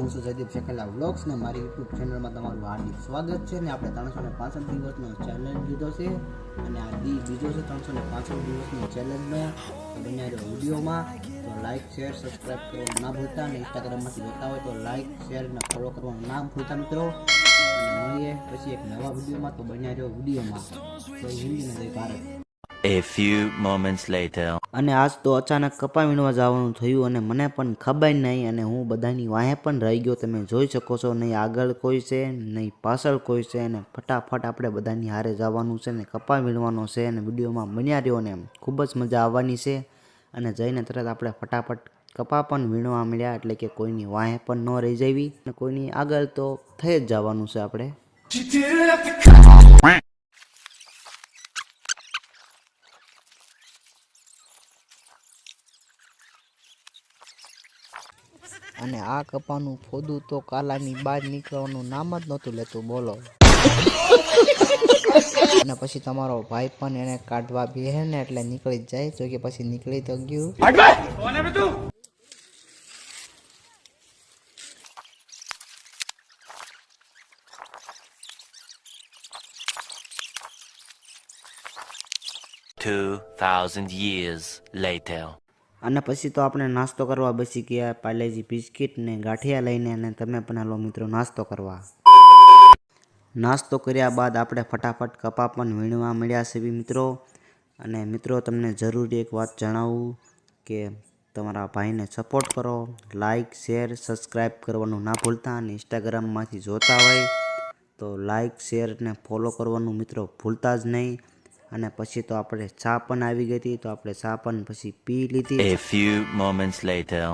હું છું જયદીપ શેખેલા વ્લોગ્સ ને મારી યુટ્યુબ ચેનલમાં તમારું હાર્દિક સ્વાગત છે ને આપણે 365 દિવસનો ચેલેન્જ લીધો છે અને આ બીજો છે 365 દિવસની ચેલેન્જનો તો બન્યા રહ્યો વિડીયોમાં તો લાઇક શેર સબસ્ક્રાઈબ કરવાનું ના ભૂલતા અને ઇન્સ્ટાગ્રામમાંથી જોતા હોય તો લાઇક શેર અને ફોલો કરવાનું ના ભૂલતા મિત્રો અને મળીએ પછી એક નવા વિડીયોમાં તો બન્યા રહ્યો વિડીયોમાં તો હિન્દી ને જય Bharat. A few moments later. અને આજ તો અચાનક કપા વીણવા જવાનું થયું અને મને પણ ખબર નહીં અને હું બધાની વાહે પણ રહી ગયો. તમે જોઈ શકો છો, નહીં આગળ કોઈ છે નહીં પાછળ કોઈ છે અને ફટાફટ આપણે બધાની હારે જવાનું છે ને કપા વીણવાનો છે અને વિડીયોમાં બન્યા રહ્યો ને ખૂબ જ મજા આવવાની છે. અને જઈને તરત આપણે ફટાફટ કપા પણ વીણવા મળ્યા એટલે કે કોઈની વાહે પણ ન રહી જવી અને કોઈની આગળ તો થઈ જ જવાનું છે આપણે. અને આ કપાનું ફોદું તો કાલાની બહાર નીકળવાનું નામ જ નહોતું લેતું, બોલો. અને પછી તમારો ભાઈ પણ એને કાઢવા બેહે ને એટલે નીકળી જ જાય, જો કે પછી નીકળી તો ગયું. Two 2,000 years later. અને પછી તો આપણે નાસ્તો કરવા બેસી ગયા, પાર્લેજી બિસ્કિટ ને ગાંઠિયા લઈને. અને તમે પણ હાલો મિત્રો નાસ્તો કરવા. નાસ્તો કર્યા બાદ આપણે ફટાફટ કપા પણ વીણવા મળ્યા છે મિત્રો. અને મિત્રો તમને જરૂરી એક વાત જણાવું કે તમારા ભાઈને સપોર્ટ કરો, લાઇક શેર સબસ્ક્રાઈબ કરવાનું ના ભૂલતા અને ઇન્સ્ટાગ્રામમાંથી જોતા હોય તો લાઇક શેર ને ફોલો કરવાનું મિત્રો ભૂલતા જ નહીં. અને પછી તો આપણે ચા પણ આવી ગઈ હતી તો આપણે ચા પણ પછી પી લીધી. A few moments later.